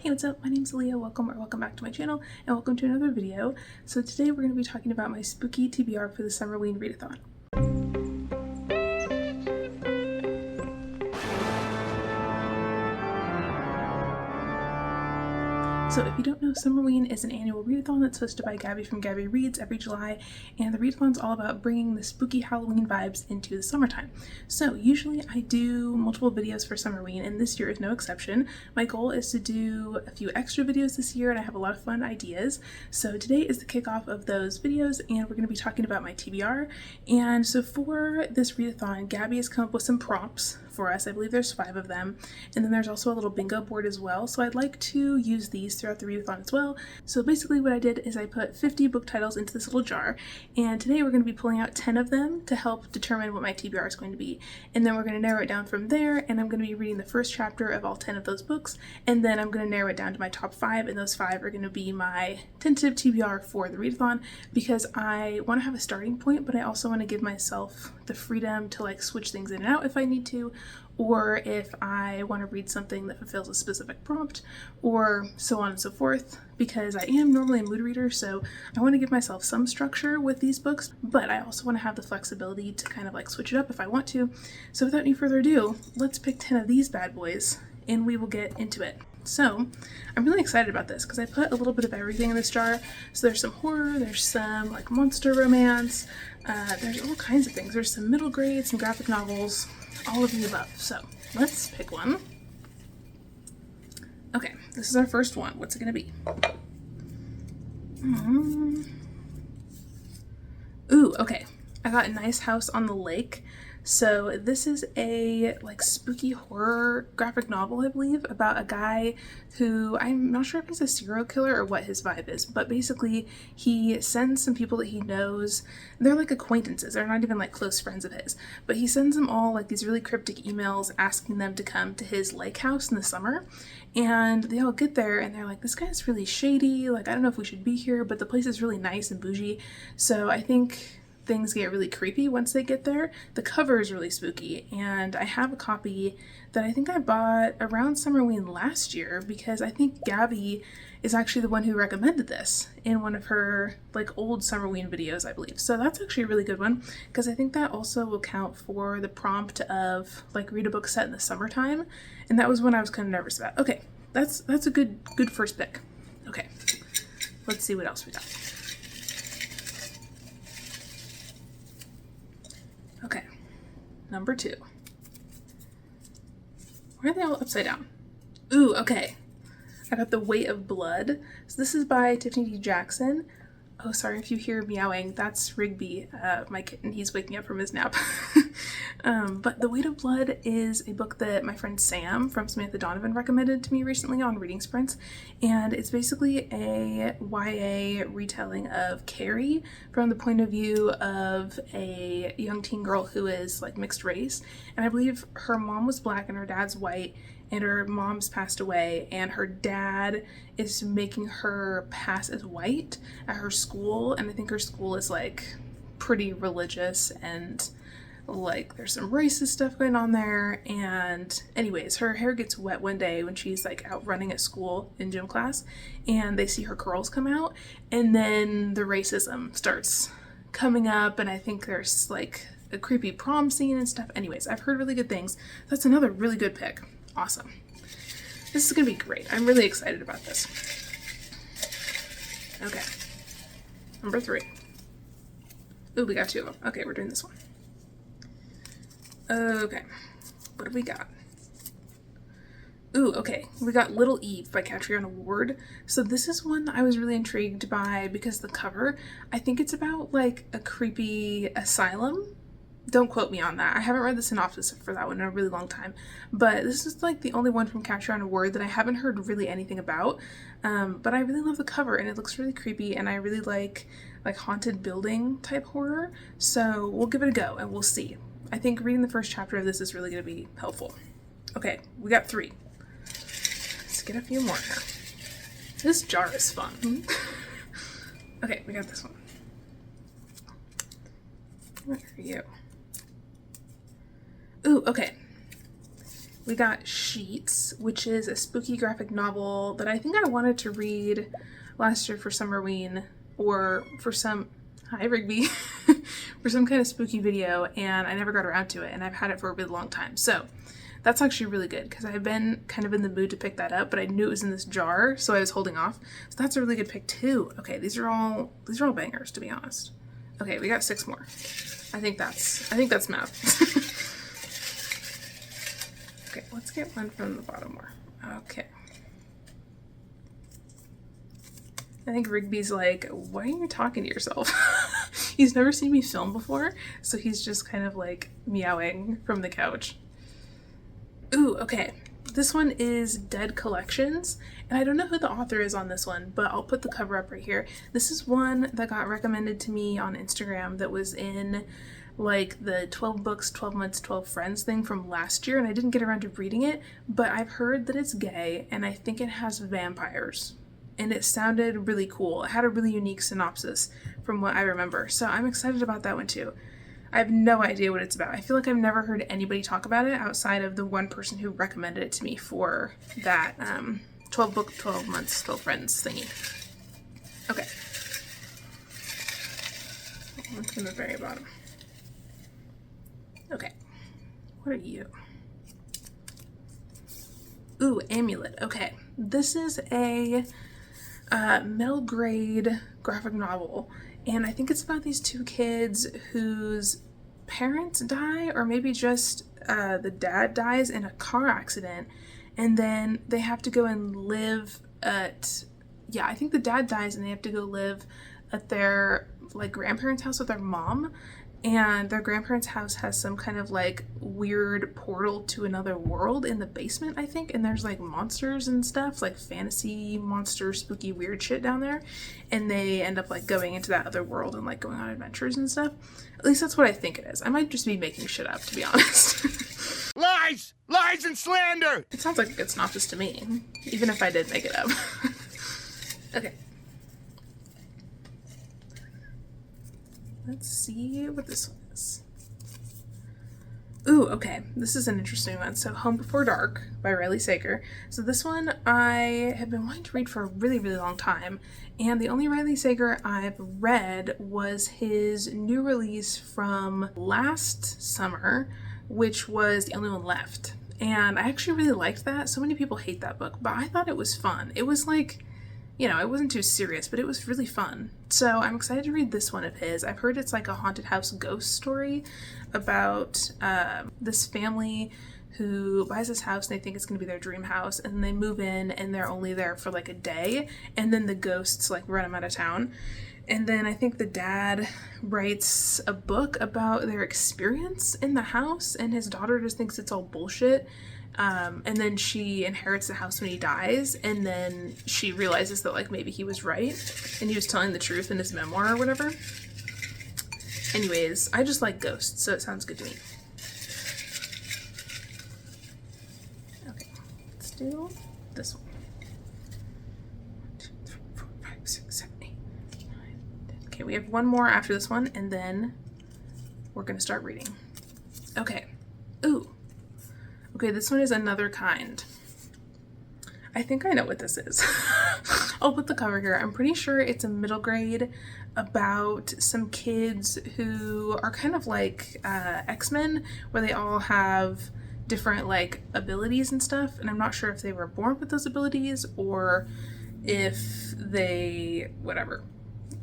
Hey, what's up? My name's Alea. Welcome back to my channel, and welcome to another video. So today we're going to be talking about my spooky TBR for the Summerween readathon. So if you don't know, Summerween is an annual readathon that's hosted by Gabby from Gabby Reads every July, and the readathon's all about bringing the spooky Halloween vibes into the summertime. So usually I do multiple videos for Summerween, and this year is no exception. My goal is to do a few extra videos this year, and I have a lot of fun ideas. So today is the kickoff of those videos, and we're going to be talking about my TBR. And so for this readathon, Gabby has come up with some prompts for us. I believe there's 5 of them, and then there's also a little bingo board as well, so I'd like to use these throughout the readathon as well. So basically what I did is I put 50 book titles into this little jar, and today we're going to be pulling out 10 of them to help determine what my TBR is going to be, and then we're going to narrow it down from there, and I'm going to be reading the first chapter of all 10 of those books, and then I'm going to narrow it down to my top 5, and those 5 are going to be my tentative TBR for the readathon, because I want to have a starting point, but I also want to give myself the freedom to like switch things in and out if I need to, or if I want to read something that fulfills a specific prompt, or so on and so forth, because I am normally a mood reader, so I want to give myself some structure with these books, but I also want to have the flexibility to kind of like switch it up if I want to. So without any further ado, let's pick 10 of these bad boys and we will get into it. So I'm really excited about this because I put a little bit of everything in this jar. So there's some horror, there's some like monster romance, there's all kinds of things. There's some middle grade, some graphic novels, all of the above. So let's pick one. Okay, this is our first one. What's it gonna be? Ooh, okay. I got a Nice House on the Lake. So this is a like spooky horror graphic novel, I believe, about a guy who, I'm not sure if he's a serial killer or what his vibe is, but basically he sends some people that he knows. They're like acquaintances, they're not even like close friends of his, but he sends them all like these really cryptic emails asking them to come to his lake house in the summer. And they all get there and they're like, this guy's really shady, like I don't know if we should be here, but the place is really nice and bougie. So I think things get really creepy once they get there. The cover is really spooky, and I have a copy that I think I bought around Summerween last year because I think Gabby is actually the one who recommended this in one of her like old Summerween videos, I believe. So that's actually a really good one because I think that also will count for the prompt of like read a book set in the summertime, and that was one I was kind of nervous about. Okay, that's a good first pick. Okay, let's see what else we got. Okay, number 2. Why are they all upside down? Ooh, okay. I got The Weight of Blood. So this is by Tiffany D. Jackson. Oh, sorry if you hear meowing. That's Rigby, my kitten. He's waking up from his nap. But The Weight of Blood is a book that my friend Sam from Samantha Donovan recommended to me recently on Reading Sprints. And it's basically a YA retelling of Carrie from the point of view of a young teen girl who is like mixed race. And I believe her mom was black and her dad's white, and her mom's passed away, and her dad is making her pass as white at her school, and I think her school is like pretty religious and like there's some racist stuff going on there. And anyways, her hair gets wet one day when she's like out running at school in gym class, and they see her curls come out, and then the racism starts coming up, and I think there's like a creepy prom scene and stuff. Anyways, I've heard really good things. That's another really good pick. Awesome. This is gonna be great. I'm really excited about this. Okay. Number 3. Ooh, we got 2 of them. Okay, we're doing this one. Okay. What do we got? Ooh, okay. We got Little Eve by Catriona Ward. So this is one that I was really intrigued by because the cover, I think it's about like a creepy asylum. Don't quote me on that. I haven't read the synopsis for that one in a really long time, but this is like the only one from Catriona Ward that I haven't heard really anything about. But I really love the cover and it looks really creepy, and I really like haunted building type horror. So we'll give it a go and we'll see. I think reading the first chapter of this is really going to be helpful. Okay, we got 3. Let's get a few more here. This jar is fun. Okay, we got this one. What are you? Ooh, okay. We got Sheets, which is a spooky graphic novel that I think I wanted to read last year for Summerween, or for some, hi Rigby, for some kind of spooky video, and I never got around to it, and I've had it for a really long time. So that's actually really good, because I've been kind of in the mood to pick that up, but I knew it was in this jar, so I was holding off. So that's a really good pick too. Okay, these are all bangers, to be honest. Okay, we got 6 more. I think that's math. Okay, let's get one from the bottom more. Okay. I think Rigby's like, why are you talking to yourself? He's never seen me film before, so he's just kind of like meowing from the couch. Ooh, okay. This one is Dead Collections, and I don't know who the author is on this one, but I'll put the cover up right here. This is one that got recommended to me on Instagram that was in like the 12 books, 12 months, 12 friends thing from last year, and I didn't get around to reading it, but I've heard that it's gay, and I think it has vampires, and it sounded really cool. It had a really unique synopsis from what I remember, so I'm excited about that one too. I have no idea what it's about. I feel like I've never heard anybody talk about it outside of the one person who recommended it to me for that 12 book, 12 months, 12 friends thingy. Okay. Look in the very bottom. Okay. What are you? Ooh, Amulet. Okay. This is a middle grade graphic novel, and I think it's about these 2 kids whose parents die, or maybe just the dad dies in a car accident, and then they have to go and live at, yeah, I think the dad dies and they have to go live at their like grandparents' house with their mom, and their grandparents' house has some kind of like weird portal to another world in the basement, I think, and there's like monsters and stuff, like fantasy monster spooky weird shit down there, and they end up like going into that other world and like going on adventures and stuff. At least that's what I think it is. I might just be making shit up, to be honest. Lies! Lies and slander! It sounds like a good synopsis to me, even if I did make it up. Okay. Let's see what this one is. Ooh, okay. This is an interesting one. So Home Before Dark by Riley Sager. So this one I have been wanting to read for a really, really long time. And the only Riley Sager I've read was his new release from last summer, which was The Only One Left. And I actually really liked that. So many people hate that book, but I thought it was fun. It was like, you know, it wasn't too serious, but it was really fun. So I'm excited to read this one of his. I've heard it's like a haunted house ghost story about this family who buys this house and they think it's going to be their dream house, and they move in and they're only there for like a day, and then the ghosts like run them out of town. And then I think the dad writes a book about their experience in the house, and his daughter just thinks it's all bullshit. And then she inherits the house when he dies, and then she realizes that like maybe he was right and he was telling the truth in his memoir or whatever. Anyways, I just like ghosts, so it sounds good to me. Okay, let's do this one. 1, 2, 3, 4, 5, 6, 7, 8, 9, 10. Okay, we have one more after this one, and then we're gonna start reading. Okay. Ooh. Okay, this one is Another Kind. I think I know what this is. I'll put the cover here. I'm pretty sure it's a middle grade about some kids who are kind of like X-Men, where they all have different like abilities and stuff, and I'm not sure if they were born with those abilities or if they, whatever,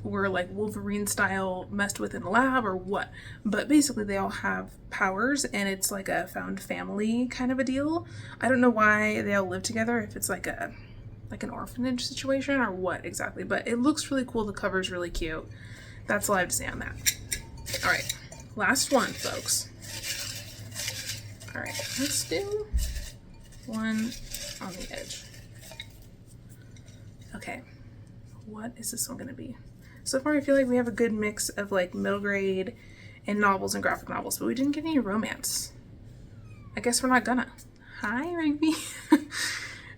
were like Wolverine style messed with in the lab or what, but basically they all have powers, and it's like a found family kind of a deal. I don't know why they all live together, if it's like an orphanage situation or what exactly, but it looks really cool. The cover's really cute. That's all I have to say on that. All right, last one, folks. All right, let's do one on the edge. Okay, what is this one gonna be? So far, I feel like we have a good mix of like middle grade and novels and graphic novels, but we didn't get any romance. I guess we're not gonna. Hi, Rigby.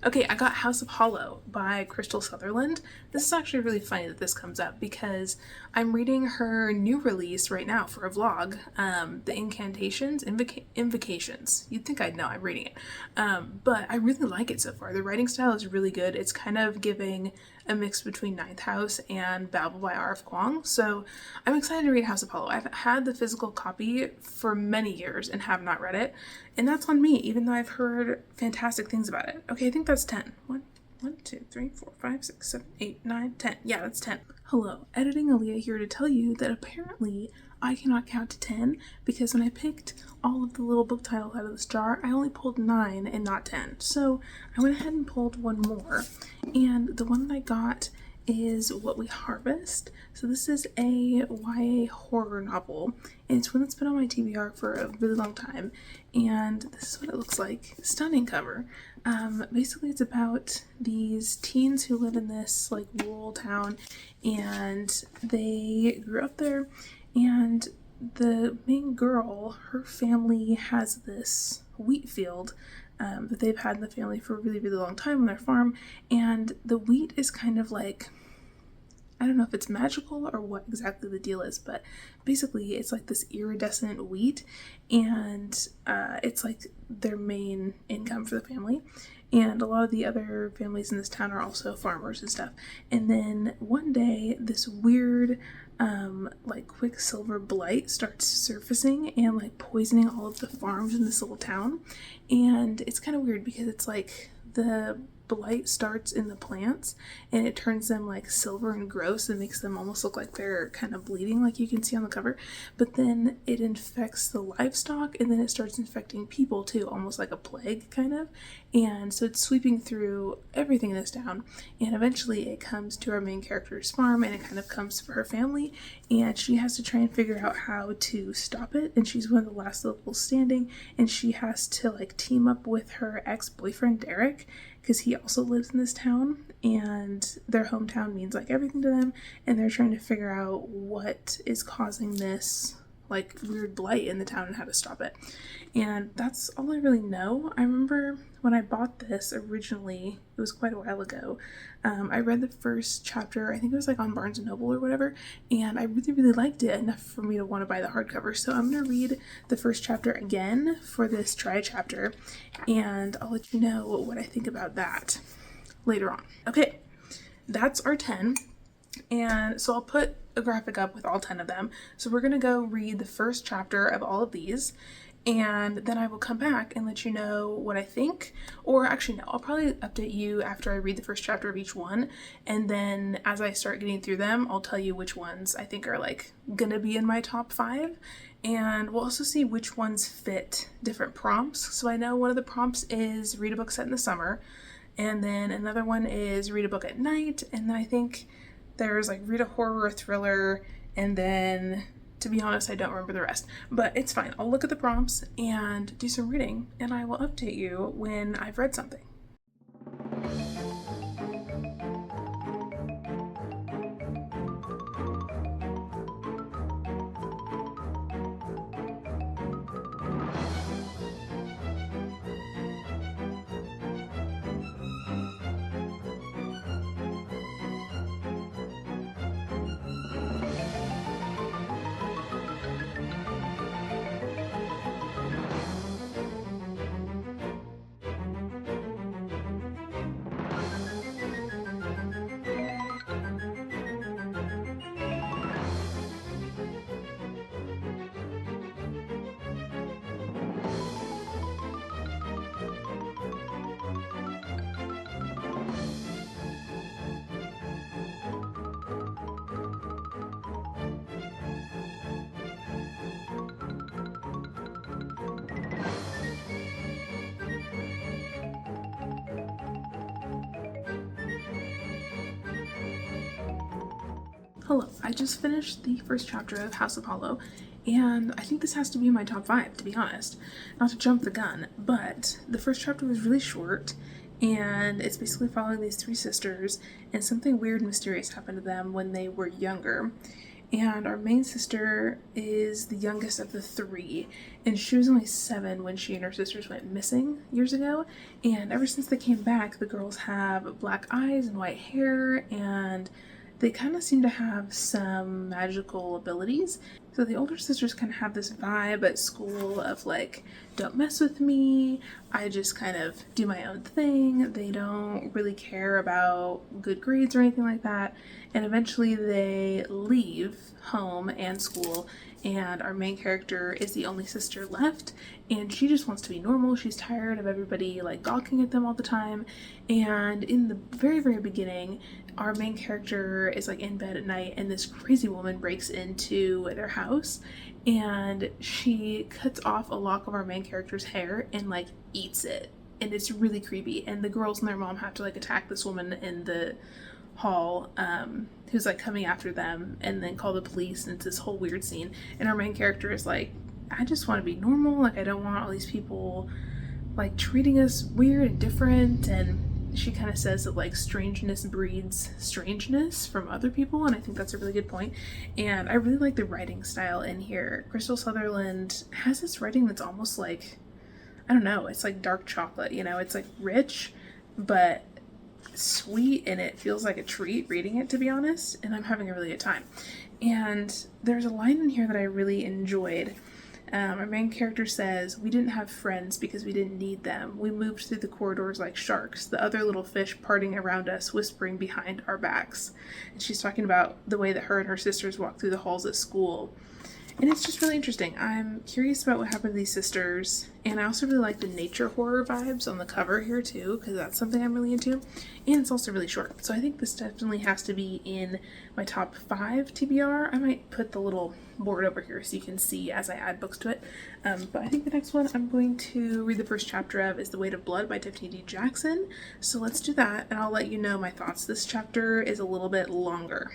Okay, I got House of Hollow by Crystal Sutherland. This is actually really funny that this comes up because I'm reading her new release right now for a vlog, The Incantations, Invocations. You'd think I'd know, I'm reading it. But I really like it so far. The writing style is really good. It's kind of giving a mix between Ninth House and Babel by R.F. Kuang. So I'm excited to read House of Hollow. I've had the physical copy for many years and have not read it. And that's on me, even though I've heard fantastic things about it. Okay, I think that's 10. 1, 2, 3, 4, 5, 6, 7, 8, 9, 10. Yeah, that's 10. Hello, editing Alea here to tell you that apparently I cannot count to 10 because when I picked all of the little book titles out of this jar, I only pulled 9 and not 10. So I went ahead and pulled one more. And the one that I got is What We Harvest. So this is a YA horror novel, and it's one that's been on my TBR for a really long time, and this is what it looks like. Stunning cover. Basically it's about these teens who live in this like rural town, and they grew up there, and the main girl, her family has this wheat field that they've had in the family for a really, really long time on their farm, and the wheat is kind of like, I don't know if it's magical or what exactly the deal is, but basically it's like this iridescent wheat, and it's like their main income for the family. And a lot of the other families in this town are also farmers and stuff. And then one day, this weird, like quicksilver blight starts surfacing and like poisoning all of the farms in this little town. And it's kind of weird because it's like the blight starts in the plants and it turns them like silver and gross and makes them almost look like they're kind of bleeding, like you can see on the cover. But then it infects the livestock, and then it starts infecting people too, almost like a plague kind of. And so it's sweeping through everything in this town, and eventually it comes to our main character's farm, and it kind of comes for her family, and she has to try and figure out how to stop it. And she's one of the last locals standing, and she has to like team up with her ex-boyfriend Derek, because he also lives in this town, and their hometown means like everything to them, and they're trying to figure out what is causing this like weird blight in the town and how to stop it. And that's all I really know. I remember when I bought this originally, it was quite a while ago, I read the first chapter, I think it was like on Barnes & Noble or whatever, and I really, really liked it enough for me to want to buy the hardcover. So I'm going to read the first chapter again for this try chapter, and I'll let you know what I think about that later on. Okay, that's our 10. And so I'll put a graphic up with all 10 of them. So we're going to go read the first chapter of all of these, and then I will come back and let you know what I think. Or actually no, I'll probably update you after I read the first chapter of each one, and then as I start getting through them, I'll tell you which ones I think are like gonna be in my top 5. And we'll also see which ones fit different prompts. So I know one of the prompts is read a book set in the summer, and then another one is read a book at night, and then I think there's like read a horror or thriller, and then, to be honest, I don't remember the rest, but it's fine. I'll look at the prompts and do some reading, and I will update you when I've read something. Hello, I just finished the first chapter of House of Hollow, and I think this has to be my top 5, to be honest. Not to jump the gun, but the first chapter was really short, and it's basically following these 3 sisters, and something weird and mysterious happened to them when they were younger. And our main sister is the youngest of the three, and she was only 7 when she and her sisters went missing years ago. And ever since they came back, the girls have black eyes and white hair, and they kind of seem to have some magical abilities. So the older sisters kind of have this vibe at school of like, don't mess with me, I just kind of do my own thing. They don't really care about good grades or anything like that. And eventually they leave home and school, and our main character is the only sister left, and she just wants to be normal. She's tired of everybody like gawking at them all the time. And in the very, very beginning, our main character is like in bed at night, and this crazy woman breaks into their house, and she cuts off a lock of our main character's hair and like eats it, and it's really creepy. And the girls and their mom have to like attack this woman in the hall, who's like coming after them, and then call the police, and it's this whole weird scene. And our main character is like, I just want to be normal, like I don't want all these people like treating us weird and different. And she kind of says that like strangeness breeds strangeness from other people, and I think that's a really good point. And I really like the writing style in here. Crystal Sutherland has this writing that's almost like, I don't know, it's like dark chocolate, you know, it's like rich but sweet, and it feels like a treat reading it, to be honest, and I'm having a really good time. And there's a line in here that I really enjoyed. Our main character says, "We didn't have friends because we didn't need them. We moved through the corridors like sharks, the other little fish parting around us, whispering behind our backs." And she's talking about the way that her and her sisters walk through the halls at school. And it's just really interesting. I'm curious about what happened to these sisters, and I also really like the nature horror vibes on the cover here too, because that's something I'm really into, and it's also really short. So I think this definitely has to be in my top 5 TBR. I might put the little board over here so you can see as I add books to it. But I think the next one I'm going to read the first chapter of is The Weight of Blood by Tiffany D. Jackson. So let's do that, and I'll let you know my thoughts. This chapter is a little bit longer.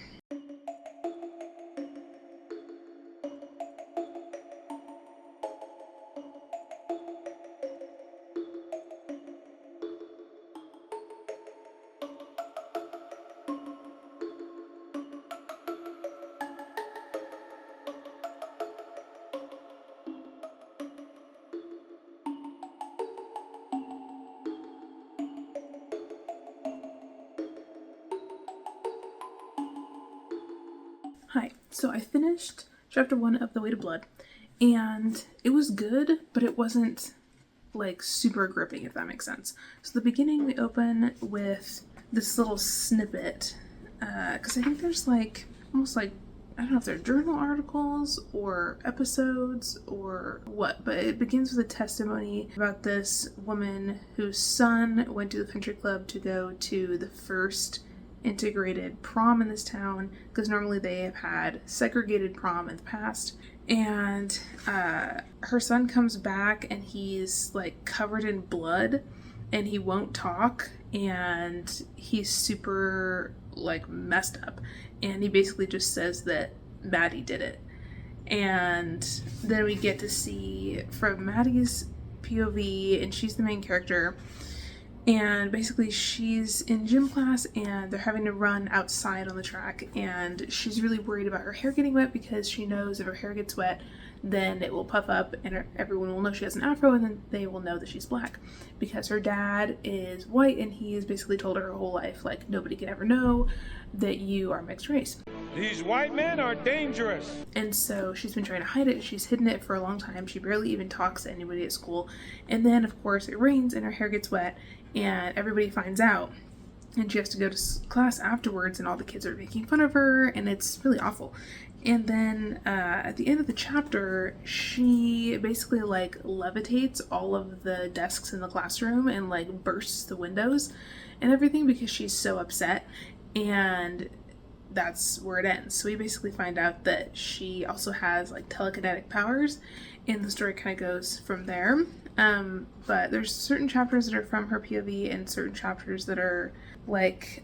Hi, so I finished chapter 1 of The Weight of Blood, and it was good, but it wasn't like super gripping, if that makes sense. So the beginning, we open with this little snippet, because I think there's like almost like, I don't know if they're journal articles or episodes or what, but it begins with a testimony about this woman whose son went to the country club to go to the first integrated prom in this town, because normally they have had segregated prom in the past. And her son comes back and he's like covered in blood and he won't talk, and he's super like messed up, and he basically just says that Maddie did it. And then we get to see from Maddie's POV, and she's the main character. And basically she's in gym class and they're having to run outside on the track, and she's really worried about her hair getting wet because she knows if her hair gets wet then it will puff up and everyone will know she has an afro, and then they will know that she's black, because her dad is white and he has basically told her whole life like, nobody can ever know that you are mixed race. These white men are dangerous. And so she's been trying to hide it. She's hidden it for a long time. She barely even talks to anybody at school. And then of course it rains and her hair gets wet and everybody finds out, and she has to go to class afterwards, and all the kids are making fun of her, and it's really awful. And then at the end of the chapter, she basically like levitates all of the desks in the classroom and like bursts the windows and everything because she's so upset. And that's where it ends. So we basically find out that she also has like telekinetic powers, and the story kind of goes from there. But there's certain chapters that are from her POV and certain chapters that are like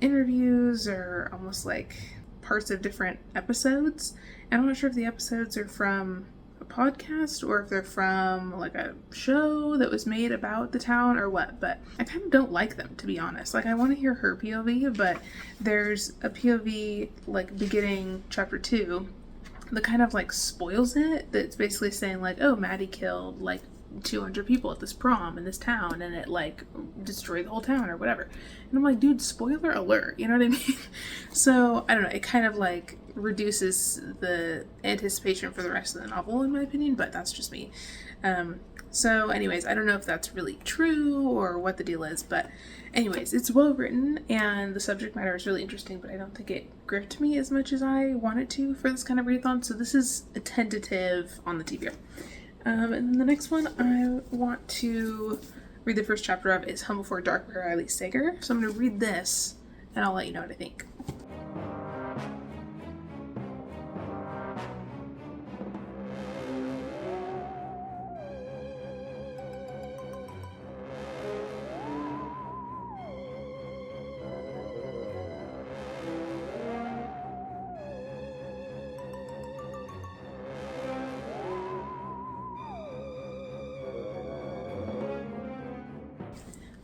interviews or almost like parts of different episodes. And I'm not sure if the episodes are from a podcast or if they're from like a show that was made about the town or what, but I kind of don't like them, to be honest. Like, I want to hear her POV, but there's a POV like beginning chapter 2 that kind of like spoils it. That's basically saying like, oh, Maddie killed like 200 people at this prom in this town and it like destroyed the whole town or whatever. And I'm like, dude, spoiler alert, you know what I mean? So I don't know, it kind of like reduces the anticipation for the rest of the novel in my opinion, but that's just me. So anyways, I don't know if that's really true or what the deal is, but anyways, it's well written and the subject matter is really interesting, but I don't think it gripped me as much as I wanted to for this kind of readathon, so this is a tentative on the TBR. And then the next one I want to read the first chapter of is Home Before Dark by Riley Sager. So I'm going to read this and I'll let you know what I think.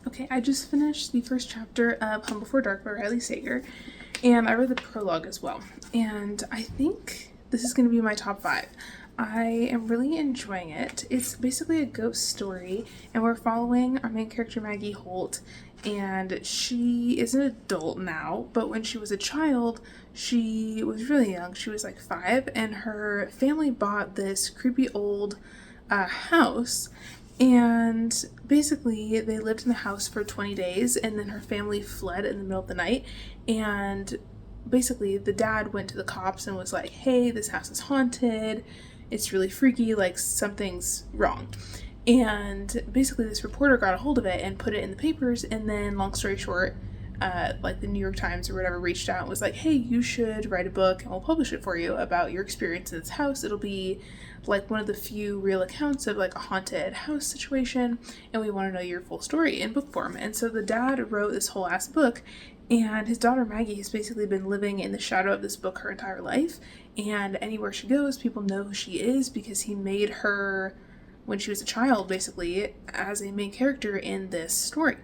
Okay, I just finished the first chapter of Home Before Dark by Riley Sager, and I read the prologue as well, and I think this is going to be my top 5. I am really enjoying it. It's basically a ghost story, and we're following our main character Maggie Holt, and she is an adult now, but when she was a child, she was really young. She was like 5, and her family bought this creepy old house. And basically they lived in the house for 20 days and then her family fled in the middle of the night, and basically the dad went to the cops and was like, hey, this house is haunted, it's really freaky, like something's wrong. And basically this reporter got a hold of it and put it in the papers, and then long story short, like the New York Times or whatever reached out and was like, hey, you should write a book and we'll publish it for you about your experience in this house. It'll be like one of the few real accounts of like a haunted house situation, and we want to know your full story in book form. And so the dad wrote this whole ass book, and his daughter Maggie has basically been living in the shadow of this book her entire life, and anywhere she goes people know who she is because he made her when she was a child basically as a main character in this story.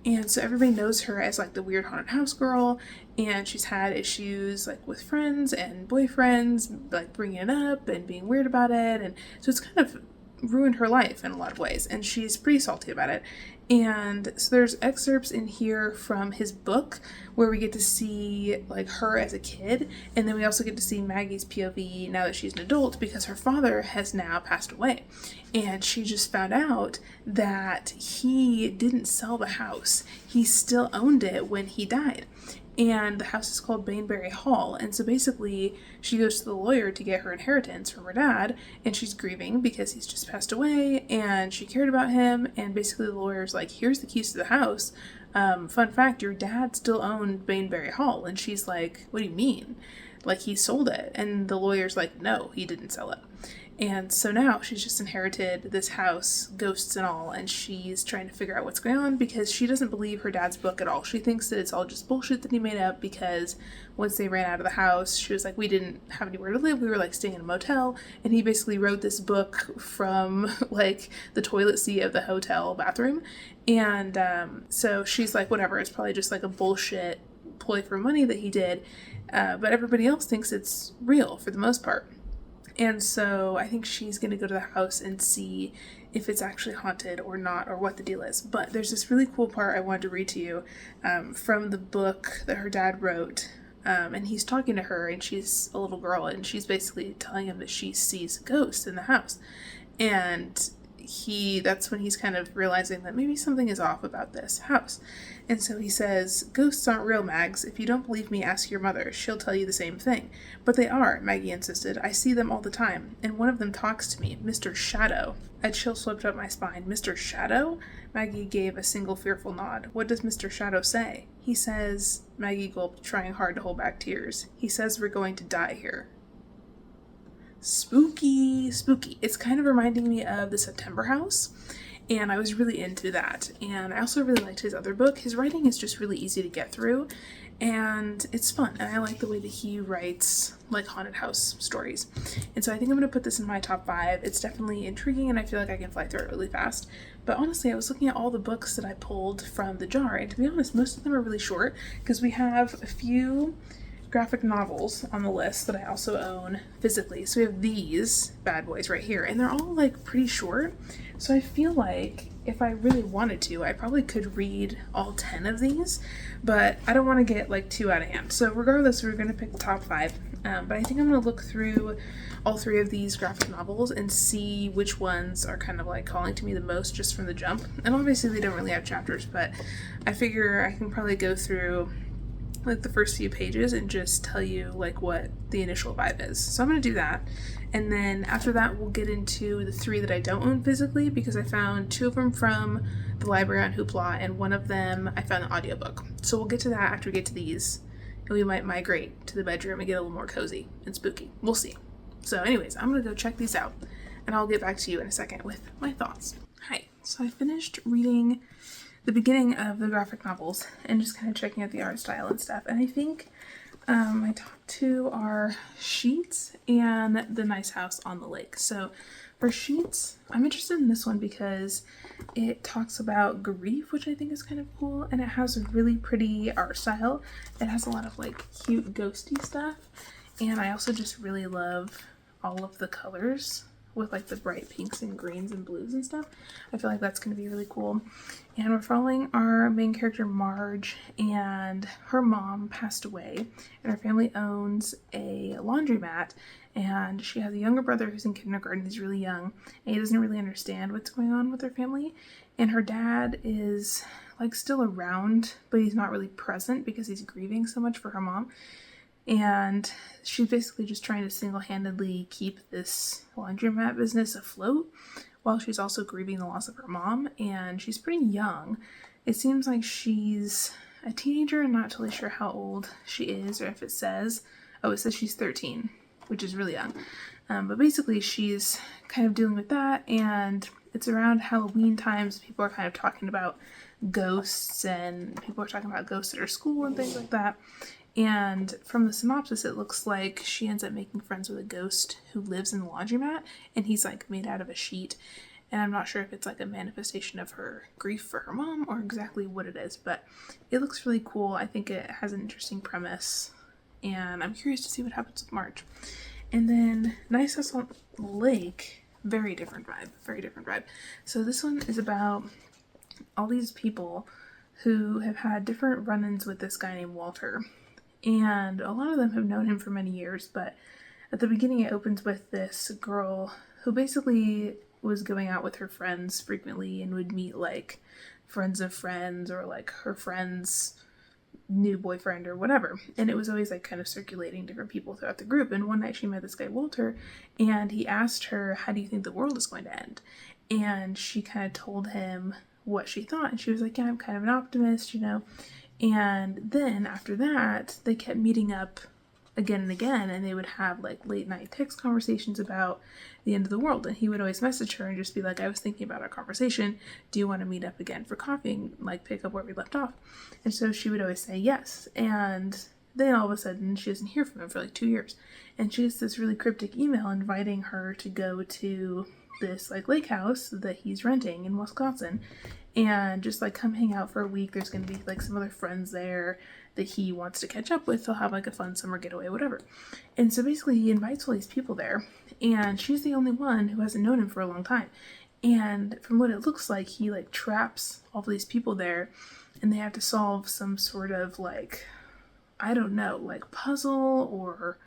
And so everybody knows her as like the weird haunted house girl, and she's had issues like with friends and boyfriends, like bringing it up and being weird about it, and so it's kind of ruined her life in a lot of ways, and she's pretty salty about it. And so there's excerpts in here from his book where we get to see like her as a kid, and then we also get to see Maggie's POV now that she's an adult because her father has now passed away, and she just found out that he didn't sell the house. He still owned it when he died. And the house is called Baneberry Hall, and so basically she goes to the lawyer to get her inheritance from her dad, and she's grieving because he's just passed away and she cared about him, and basically the lawyer's like, here's the keys to the house. Fun fact, your dad still owned Baneberry Hall. And she's like, what do you mean? Like, he sold it. And the lawyer's like, no, he didn't sell it. And so now she's just inherited this house, ghosts and all, and she's trying to figure out what's going on because she doesn't believe her dad's book at all. She thinks that it's all just bullshit that he made up because once they ran out of the house, she was like, we didn't have anywhere to live. We were like staying in a motel, and he basically wrote this book from like the toilet seat of the hotel bathroom. And so she's like, whatever, it's probably just like a bullshit ploy for money that he did. But everybody else thinks it's real for the most part. And so I think she's going to go to the house and see if it's actually haunted or not, or what the deal is. But there's this really cool part I wanted to read to you from the book that her dad wrote. And he's talking to her, and she's a little girl, and she's basically telling him that she sees ghosts in the house. And that's when he's kind of realizing that maybe something is off about this house. And so he says, ghosts aren't real, Mags. If you don't believe me, ask your mother. She'll tell you the same thing. But they are, Maggie insisted. I see them all the time. And one of them talks to me, Mr. Shadow. A chill swept up my spine. Mr. Shadow? Maggie gave a single fearful nod. What does Mr. Shadow say? He says, Maggie gulped, trying hard to hold back tears. He says we're going to die here. Spooky. It's kind of reminding me of The September House, and I was really into that. And I also really liked his other book. His writing is just really easy to get through, and it's fun, and I like the way that he writes like haunted house stories. And so I think I'm going to put this in my top 5. It's definitely intriguing, and I feel like I can fly through it really fast. But honestly, I was looking at all the books that I pulled from the jar, and to be honest, most of them are really short, because we have a few graphic novels on the list that I also own physically. So we have these bad boys right here, and they're all like pretty short. So I feel like if I really wanted to, I probably could read all 10 of these, but I don't want to get like too out of hand. So regardless, we're going to pick the top 5. But I think I'm going to look through all 3 of these graphic novels and see which ones are kind of like calling to me the most just from the jump. And obviously they don't really have chapters, but I figure I can probably go through like the first few pages and just tell you like what the initial vibe is. So I'm going to do that. And then after that, we'll get into the 3 that I don't own physically, because I found 2 of them from the library on Hoopla, and one of them I found the audiobook. So we'll get to that after we get to these, and we might migrate to the bedroom and get a little more cozy and spooky. We'll see. So anyways, I'm going to go check these out, and I'll get back to you in a second with my thoughts. Hi. So I finished reading the beginning of the graphic novels and just kind of checking out the art style and stuff. And I think my top 2 are Sheets and The Nice House on the Lake. So for Sheets, I'm interested in this one because it talks about grief, which I think is kind of cool, and it has a really pretty art style. It has a lot of like cute ghosty stuff, and I also just really love all of the colors with like the bright pinks and greens and blues and stuff. I feel like that's going to be really cool. And we're following our main character Marge, and her mom passed away, and her family owns a laundromat, and she has a younger brother who's in kindergarten. He's really young, and he doesn't really understand what's going on with her family. And her dad is like still around, but he's not really present because he's grieving so much for her mom. And she's basically just trying to single-handedly keep this laundromat business afloat while she's also grieving the loss of her mom. And she's pretty young. It seems like she's a teenager. I'm not totally sure how old she is, or if it says. Oh, it says she's 13, which is really young. But basically she's kind of dealing with that, and it's around Halloween times. People are kind of talking about ghosts, and people are talking about ghosts at her school and things like that. And from the synopsis, it looks like she ends up making friends with a ghost who lives in the laundromat, and he's like made out of a sheet. And I'm not sure if it's like a manifestation of her grief for her mom or exactly what it is, but it looks really cool. I think it has an interesting premise, and I'm curious to see what happens with Marge. And then Nice House on the Lake, very different vibe. So this one is about all these people who have had different run-ins with this guy named Walter. And a lot of them have known him for many years, but at the beginning it opens with this girl who basically was going out with her friends frequently and would meet like friends of friends or like her friend's new boyfriend or whatever. And it was always like kind of circulating different people throughout the group. And one night she met this guy Walter, and he asked her, "How do you think the world is going to end?" And she kind of told him what she thought, and she was like, "Yeah, I'm kind of an optimist, you know." And then after that, they kept meeting up again and again, and they would have like late night text conversations about the end of the world. And he would always message her and just be like, "I was thinking about our conversation. Do you want to meet up again for coffee and like pick up where we left off?" And so she would always say yes. And then all of a sudden she doesn't hear from him for like 2 years. And she gets this really cryptic email inviting her to go to this like lake house that he's renting in Wisconsin and just like come hang out for a week. There's going to be like some other friends there that he wants to catch up with. They'll have like a fun summer getaway, whatever. And so basically he invites all these people there, and she's the only one who hasn't known him for a long time. And from what it looks like, he like traps all these people there, and they have to solve some sort of like, I don't know, like puzzle or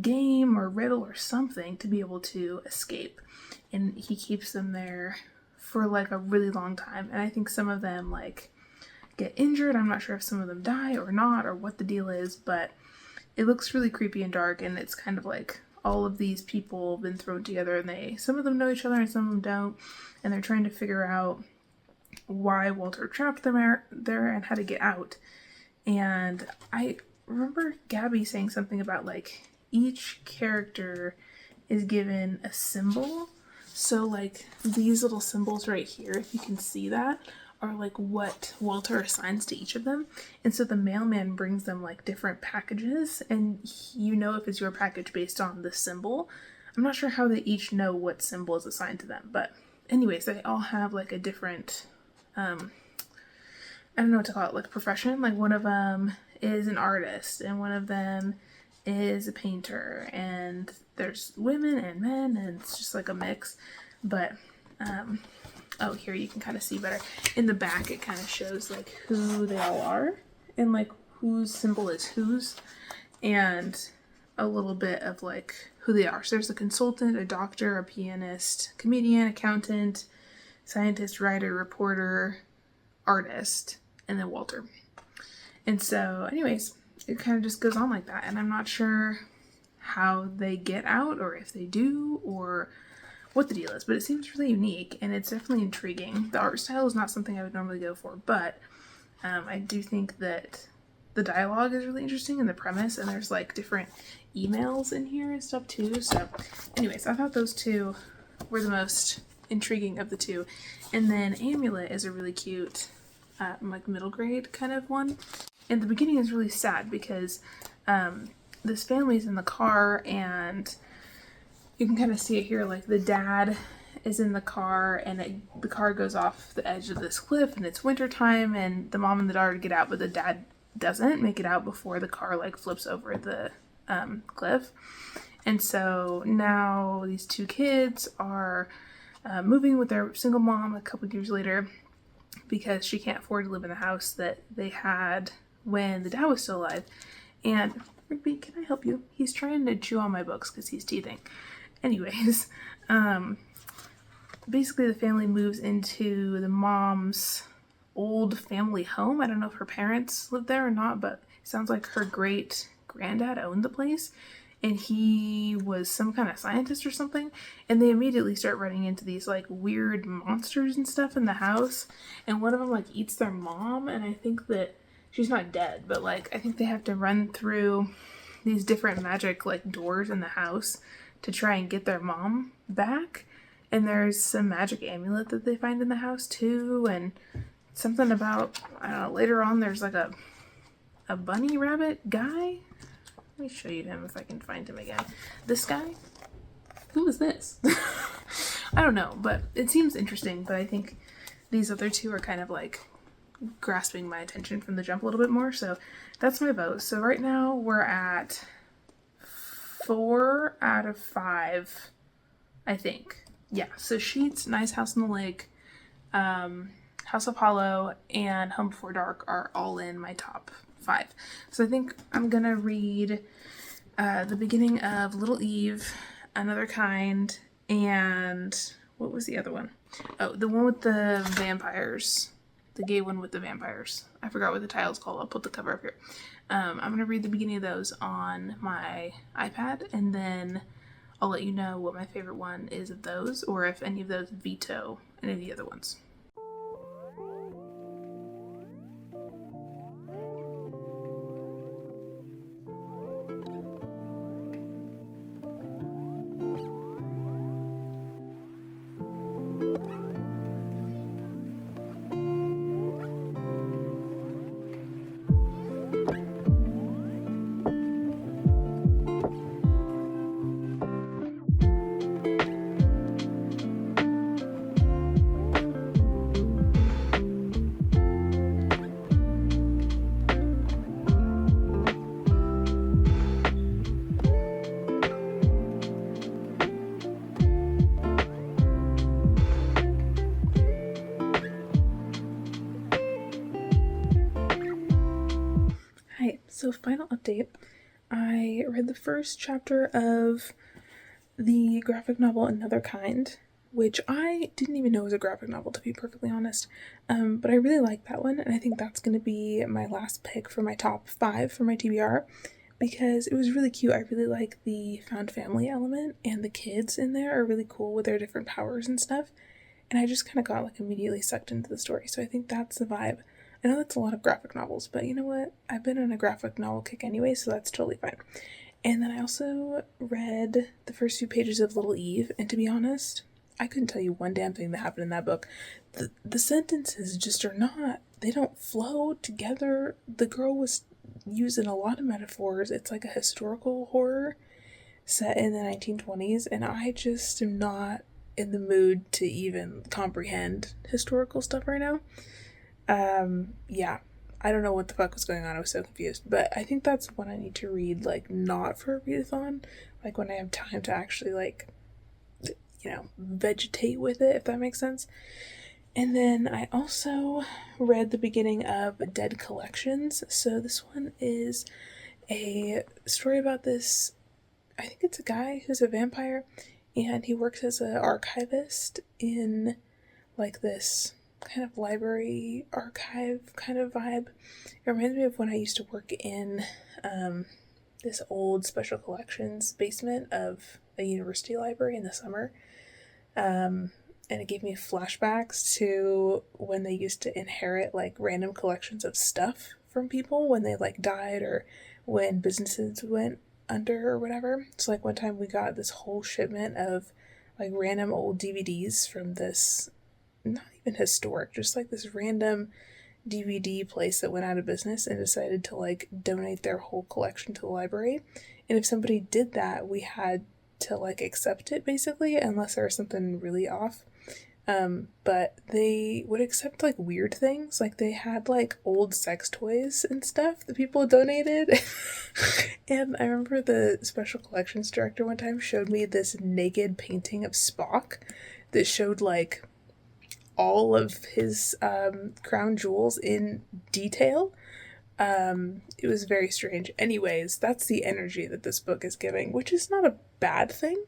game or riddle or something to be able to escape. And he keeps them there for like a really long time. And I think some of them like get injured. I'm not sure if some of them die or not, or what the deal is, but it looks really creepy and dark. And it's kind of like all of these people have been thrown together, and some of them know each other and some of them don't. And they're trying to figure out why Walter trapped them there and how to get out. And I remember Gabby saying something about like each character is given a symbol. So like these little symbols right here, if you can see that, are like what Walter assigns to each of them. And so the mailman brings them like different packages, and you know if it's your package based on the symbol. I'm not sure how they each know what symbol is assigned to them, but anyways, they all have like a different, I don't know what to call it, like profession. Like one of them is an artist, and one of them is a painter, and there's women and men, and it's just like a mix. But oh, here you can kind of see better. In the back, it kind of shows like who they all are and like whose symbol is whose, and a little bit of like who they are. So there's a consultant, a doctor, a pianist, comedian, accountant, scientist, writer, reporter, artist, and then Walter. And so anyways, it kind of just goes on like that. And I'm not sure how they get out, or if they do, or what the deal is, but it seems really unique, and it's definitely intriguing. The art style is not something I would normally go for, but I do think that the dialogue is really interesting, and the premise, and there's like different emails in here and stuff too. So anyways, I thought those two were the most intriguing of the two. And then Amulet is a really cute like middle grade kind of one. And the beginning is really sad because this family's in the car, and you can kind of see it here, like the dad is in the car, and the car goes off the edge of this cliff, and it's wintertime, and the mom and the daughter get out, but the dad doesn't make it out before the car like flips over the cliff. And so now these two kids are moving with their single mom a couple years later because she can't afford to live in the house that they had when the dad was still alive. And Rigby, can I help you? He's trying to chew on my books because he's teething. Anyways, basically the family moves into the mom's old family home. I don't know if her parents lived there or not, but it sounds like her great granddad owned the place, and he was some kind of scientist or something. And they immediately start running into these like weird monsters and stuff in the house, and one of them like eats their mom, and I think that she's not dead, but like I think they have to run through these different magic like doors in the house to try and get their mom back. And there's some magic amulet that they find in the house too, and something about, I don't know, later on there's like a bunny rabbit guy. Let me show you him if I can find him again. This guy? Who is this? I don't know, but it seems interesting, but I think these other two are kind of like grasping my attention from the jump a little bit more. So that's my vote. So right now we're at 4 out of 5, I think. Yeah, so Sheets, Nice House on the Lake, House of Hollow, and Home Before Dark are all in my top 5. So I think I'm gonna read the beginning of Little Eve, Another Kind, and what was the other one? Oh, the one with the vampires. The gay one with the vampires. I forgot what the title's called. I'll put the cover up here. I'm going to read the beginning of those on my iPad, and then I'll let you know what my favorite one is of those, or if any of those veto any of the other ones. So final update, I read the first chapter of the graphic novel Another Kind, which I didn't even know was a graphic novel, to be perfectly honest, but I really like that one, and I think that's going to be my last pick for my top 5 for my TBR, because it was really cute. I really like the found family element, and the kids in there are really cool with their different powers and stuff, and I just kind of got like immediately sucked into the story, so I think that's the vibe. I know that's a lot of graphic novels, but you know what? I've been on a graphic novel kick anyway, so that's totally fine. And then I also read the first few pages of Little Eve, and to be honest, I couldn't tell you one damn thing that happened in that book. The sentences just are not, they don't flow together. The girl was using a lot of metaphors. It's like a historical horror set in the 1920s, and I just am not in the mood to even comprehend historical stuff right now. Yeah, I don't know what the fuck was going on. I was so confused, but I think that's when I need to read, like, not for a readathon, like when I have time to actually, like, you know, vegetate with it, if that makes sense. And then I also read the beginning of Dead Collections. So this one is a story about this, I think it's a guy who's a vampire, and he works as an archivist in, like, this kind of library archive kind of vibe. It reminds me of when I used to work in this old special collections basement of a university library in the summer. And it gave me flashbacks to when they used to inherit, like, random collections of stuff from people when they, like, died or when businesses went under or whatever. So, like, one time we got this whole shipment of, like, random old DVDs from this, not even historic, just, like, this random DVD place that went out of business and decided to, like, donate their whole collection to the library. And if somebody did that, we had to, like, accept it, basically, unless there was something really off. But they would accept, like, weird things. Like, they had, like, old sex toys and stuff that people donated. And I remember the special collections director one time showed me this naked painting of Spock that showed, like, all of his crown jewels in detail. It was very strange. Anyways, that's the energy that this book is giving, which is not a bad thing.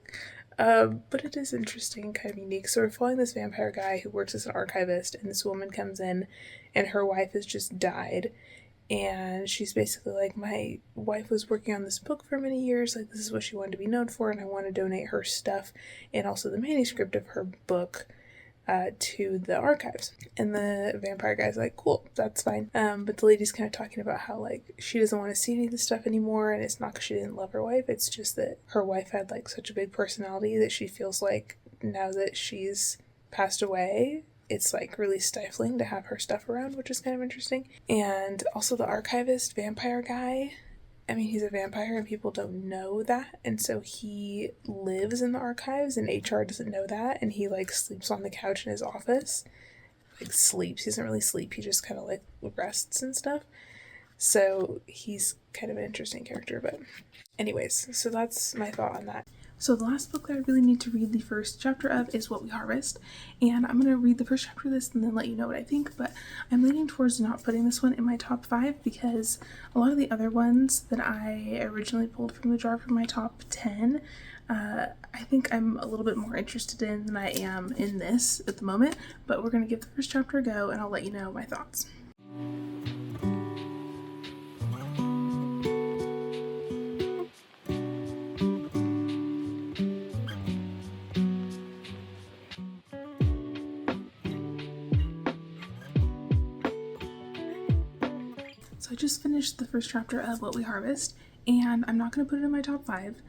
But it is interesting, kind of unique. So we're following this vampire guy who works as an archivist, and this woman comes in, and her wife has just died. And she's basically like, my wife was working on this book for many years, like, this is what she wanted to be known for, and I want to donate her stuff, and also the manuscript of her book, to the archives. And the vampire guy's like, cool, that's fine. But the lady's kind of talking about how, like, she doesn't want to see any of this stuff anymore, and it's not because she didn't love her wife, it's just that her wife had, like, such a big personality that she feels like now that she's passed away, it's, like, really stifling to have her stuff around, which is kind of interesting. And also the archivist vampire guy, I mean, he's a vampire and people don't know that, and so he lives in the archives and HR doesn't know that, and he, like, sleeps on the couch in his office. Like, sleeps. He doesn't really sleep, he just kind of, like, rests and stuff. So he's kind of an interesting character, but anyways, so that's my thought on that. So the last book that I really need to read the first chapter of is What We Harvest, and I'm going to read the first chapter of this and then let you know what I think, but I'm leaning towards not putting this one in my top 5 because a lot of the other ones that I originally pulled from the jar from my top 10, I think I'm a little bit more interested in than I am in this at the moment, but we're going to give the first chapter a go and I'll let you know my thoughts. So I just finished the first chapter of What We Harvest, and I'm not going to put it in my top 5,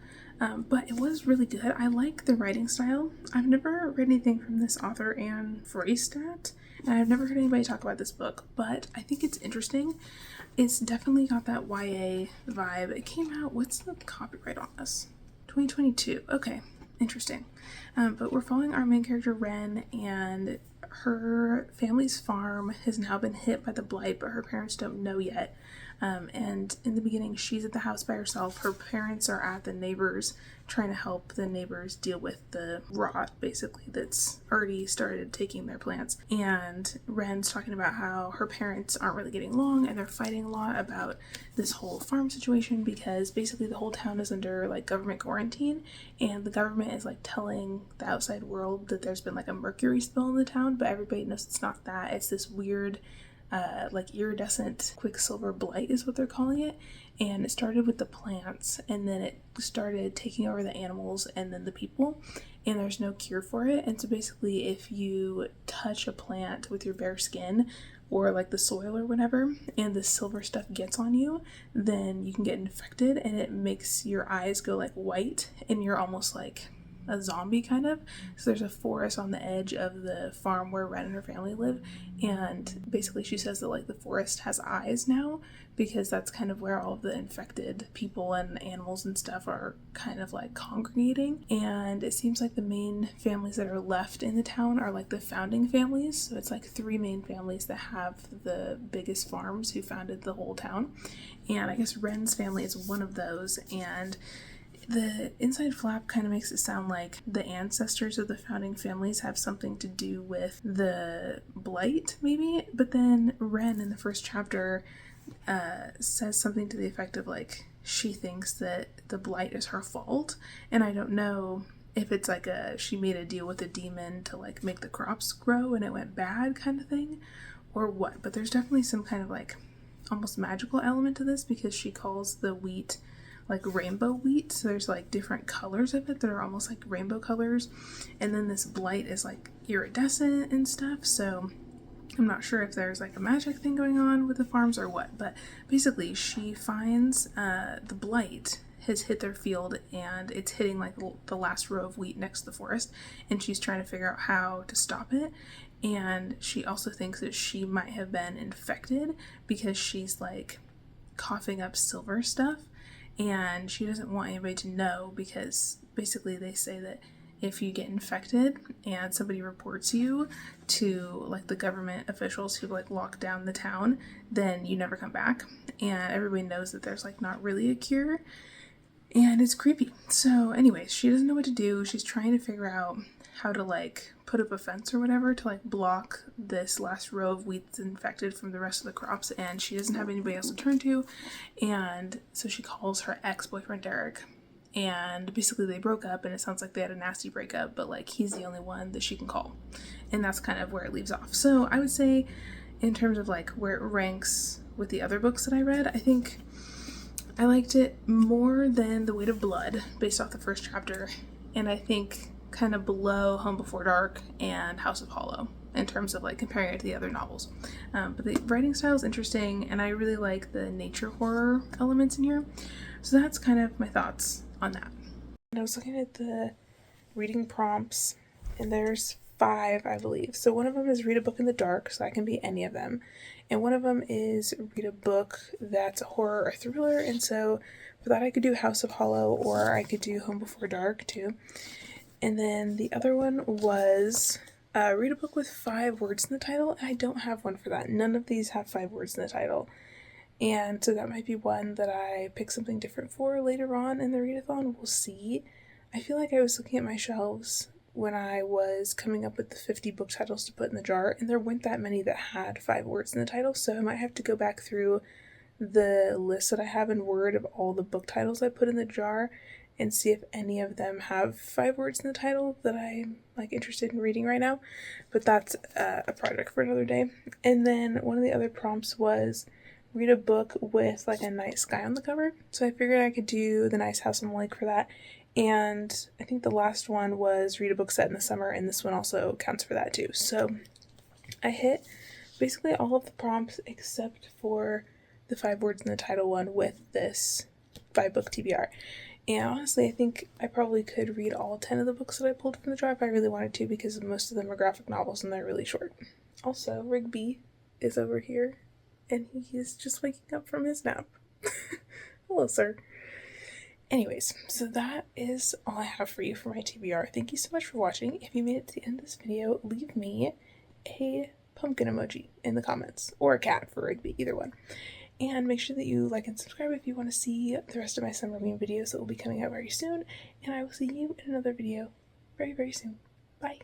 but it was really good. I like the writing style. I've never read anything from this author, Anne Froistat, and I've never heard anybody talk about this book, but I think it's interesting. It's definitely got that YA vibe. It came out, what's the copyright on this? 2022. Okay, interesting. But we're following our main character, Ren, and her family's farm has now been hit by the blight, but her parents don't know yet. And in the beginning, she's at the house by herself. Her parents are at the neighbors, trying to help the neighbors deal with the rot, basically, that's already started taking their plants. And Ren's talking about how her parents aren't really getting along, and they're fighting a lot about this whole farm situation because basically the whole town is under, like, government quarantine, and the government is, like, telling the outside world that there's been, like, a mercury spill in the town, but everybody knows it's not that. It's this weird like iridescent quicksilver blight is what they're calling it, and it started with the plants and then it started taking over the animals and then the people, and there's no cure for it. And so basically if you touch a plant with your bare skin or like the soil or whatever and the silver stuff gets on you, then you can get infected and it makes your eyes go like white and you're almost like a zombie kind of. So there's a forest on the edge of the farm where Ren and her family live, and basically she says that like the forest has eyes now because that's kind of where all of the infected people and animals and stuff are kind of like congregating. And it seems like the main families that are left in the town are like the founding families. So it's like 3 main families that have the biggest farms who founded the whole town. And I guess Ren's family is one of those. And the inside flap kind of makes it sound like the ancestors of the founding families have something to do with the blight, maybe. But then Ren in the first chapter says something to the effect of like she thinks that the blight is her fault, and I don't know if it's like she made a deal with a demon to like make the crops grow and it went bad kind of thing, or what. But there's definitely some kind of like almost magical element to this because she calls the wheat like rainbow wheat, so there's like different colors of it that are almost like rainbow colors, and then this blight is like iridescent and stuff. So I'm not sure if there's like a magic thing going on with the farms or what, but basically she finds the blight has hit their field and it's hitting like the last row of wheat next to the forest, and she's trying to figure out how to stop it. And she also thinks that she might have been infected because she's like coughing up silver stuff, and she doesn't want anybody to know because basically they say that if you get infected and somebody reports you to like the government officials who like lock down the town, then you never come back. And everybody knows that there's like not really a cure, and it's creepy. So anyways, she doesn't know what to do. She's trying to figure out how to like put up a fence or whatever to like block this last row of wheat that's infected from the rest of the crops, and she doesn't have anybody else to turn to. And so she calls her ex-boyfriend Derek, and basically they broke up, and it sounds like they had a nasty breakup, but like he's the only one that she can call, and that's kind of where it leaves off. So I would say in terms of like where it ranks with the other books that I read, I think I liked it more than The Weight of Blood based off the first chapter, and I think kind of below Home Before Dark and House of Hollow in terms of like comparing it to the other novels. But the writing style is interesting, and I really like the nature horror elements in here. So that's kind of my thoughts on that. And I was looking at the reading prompts, and there's 5, I believe. So one of them is read a book in the dark, so that can be any of them. And one of them is read a book that's a horror or thriller, and so for that I could do House of Hollow, or I could do Home Before Dark too. And then the other one was read a book with 5 words in the title, and I don't have one for that. None of these have 5 words in the title. And so that might be one that I pick something different for later on in the readathon. We'll see. I feel like I was looking at my shelves when I was coming up with the 50 book titles to put in the jar, and there weren't that many that had 5 words in the title, so I might have to go back through the list that I have in Word of all the book titles I put in the jar and see if any of them have 5 words in the title that I'm like interested in reading right now. But that's a project for another day. And then one of the other prompts was read a book with like a night sky on the cover. So I figured I could do The Nice House on the Lake for that. And I think the last one was read a book set in the summer, and this one also counts for that too. So I hit basically all of the prompts except for the 5 words in the title one with this 5-book TBR. And honestly, I think I probably could read all 10 of the books that I pulled from the jar if I really wanted to, because most of them are graphic novels and they're really short. Also, Rigby is over here, and he is just waking up from his nap. Hello, sir. Anyways, so that is all I have for you for my TBR. Thank you so much for watching. If you made it to the end of this video, leave me a pumpkin emoji in the comments, or a cat for Rigby, either one. And make sure that you like and subscribe if you want to see the rest of my Summerween videos that will be coming out very soon. And I will see you in another video very, very soon. Bye!